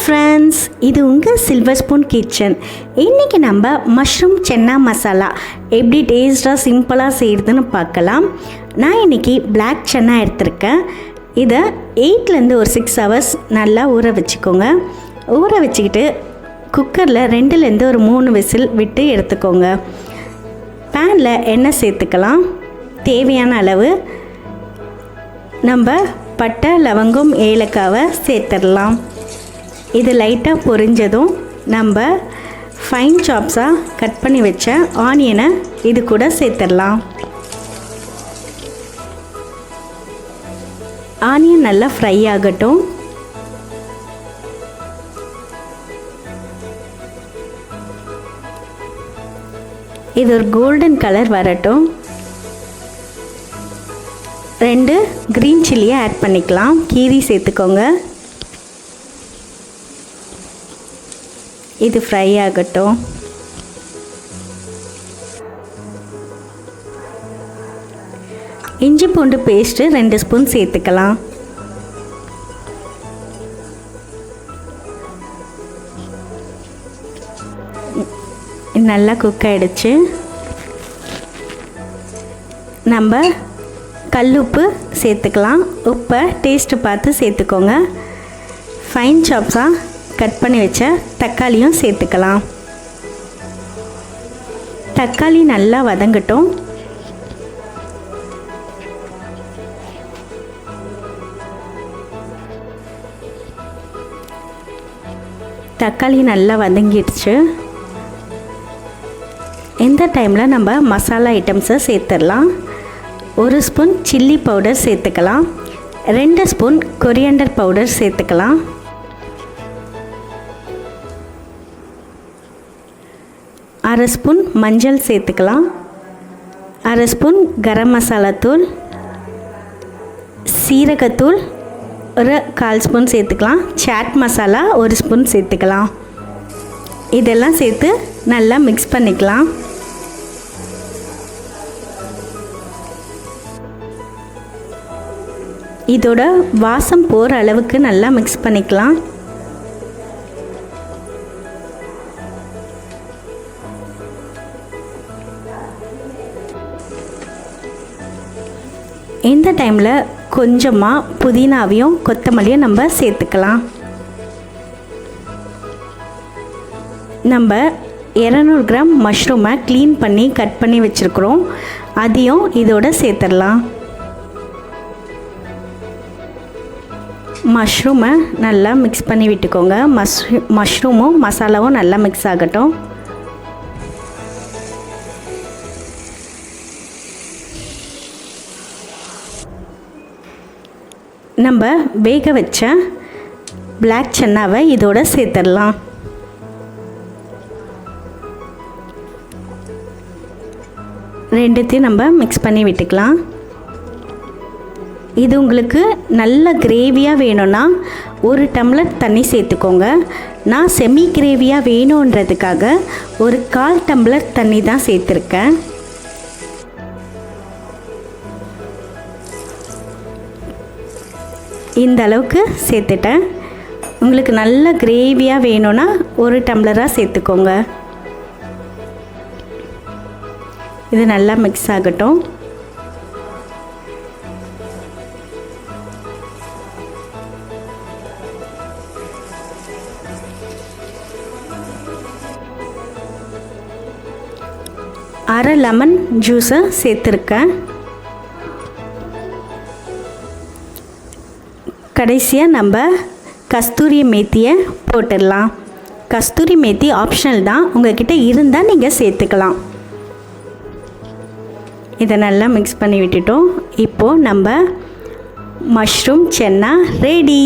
Friends, இது உங்கள் silver spoon kitchen. இன்றைக்கி நம்ம மஷ்ரூம் சென்னா மசாலா எப்படி டேஸ்ட்டாக சிம்பிளாக செய்கிறதுன்னு பார்க்கலாம். நான் இன்றைக்கி பிளாக் சென்னா எடுத்திருக்கேன். இதை 8லேருந்து ஒரு 6 ஹவர்ஸ் நல்லா ஊற வச்சுக்கோங்க. ஊற வச்சுக்கிட்டு குக்கரில் 2லேருந்து ஒரு 3 விசில் விட்டு எடுத்துக்கோங்க. பேனில் எண்ணெய் சேர்த்துக்கலாம். தேவையான அளவு நம்ம பட்டை, லவங்கம், ஏலக்காவை சேர்த்துடலாம். இது லைட்டாக பொரிஞ்சதும் நம்ம ஃபைன் சாப்ஸாக கட் பண்ணி வச்ச ஆனியனை இது கூட சேர்த்துடலாம். ஆனியன் நல்லா ஃப்ரை ஆகட்டும். இது ஒரு கோல்டன் கலர் வரட்டும். 2 க்ரீன் சில்லியை ஆட் பண்ணிக்கலாம். கீரி சேர்த்துக்கோங்க. இது ஃப்ரை ஆகட்டும். இஞ்சி பூண்டு பேஸ்ட்டு 2 ஸ்பூன் சேர்த்துக்கலாம். நல்லா குக் ஆகிடுச்சு. நம்ம கல்லுப்பு சேர்த்துக்கலாம். உப்பை டேஸ்ட்டு பார்த்து சேர்த்துக்கோங்க. ஃபைன் சாப்ஸாக கட் பண்ணி வச்ச தக்காளியும் சேர்த்துக்கலாம். தக்காளி நல்லா வதங்கட்டும். தக்காளி நல்லா வதங்கிடுச்சு. இந்த டைமில் நம்ம மசாலா ஐட்டம்ஸை சேர்த்துடலாம். 1 ஸ்பூன் சில்லி பவுடர் சேர்த்துக்கலாம். 2 ஸ்பூன் கொரியாண்டர் பவுடர் சேர்த்துக்கலாம். 1/2 ஸ்பூன் மஞ்சள் சேர்த்துக்கலாம். 1/2 ஸ்பூன் கரம் மசாலா தூள், சீரகத்தூள் ஒரு 1/4 ஸ்பூன் சேர்த்துக்கலாம். சாட் மசாலா 1 ஸ்பூன் சேர்த்துக்கலாம். இதெல்லாம் சேர்த்து நல்லா மிக்ஸ் பண்ணிக்கலாம். இதோட வாசம் போகிற அளவுக்கு நல்லா மிக்ஸ் பண்ணிக்கலாம். இந்த டைமில் கொஞ்சமாக புதினாவையும் கொத்தமல்லியும் நம்ம சேர்த்துக்கலாம். நம்ம 200 கிராம் மஷ்ரூமை க்ளீன் பண்ணி கட் பண்ணி வச்சுருக்குறோம். அதையும் இதோட சேர்த்துடலாம். மஷ்ரூமை நல்லா மிக்ஸ் பண்ணி விட்டுக்கோங்க. மஷ்ரூமும் மசாலாவும் நல்லா மிக்ஸ் ஆகட்டும். நம்ம வேக வச்ச பிளாக் சென்னாவை இதோட சேர்த்துடலாம். ரெண்டுத்தையும் நம்ம மிக்ஸ் பண்ணி விட்டுக்கலாம். இது உங்களுக்கு நல்ல கிரேவியாக வேணும்னா 1 டம்ளர் தண்ணி சேர்த்துக்கோங்க. நான் செமி கிரேவியாக வேணுன்றதுக்காக ஒரு 1/4 டம்ளர் தண்ணி தான் சேர்த்துருக்கேன். இந்த அளவுக்கு சேர்த்துட்டேன். உங்களுக்கு நல்ல கிரேவியாக வேணும்னா 1 டம்ளராக சேர்த்துக்கோங்க. இது நல்லா மிக்ஸ் ஆகட்டும். அரை லெமன் ஜூஸை சேர்த்துருக்கேன். கடைசியாக நம்ம கஸ்தூரி மேத்தியை போட்டுடலாம். கஸ்தூரி மேத்தி ஆப்ஷனல் தான், உங்கள்கிட்ட இருந்தால் நீங்கள் சேர்த்துக்கலாம். இதை நல்லா மிக்ஸ் பண்ணி விட்டுட்டோம். இப்போது நம்ம மஷ்ரூம் சென்னா ரெடி.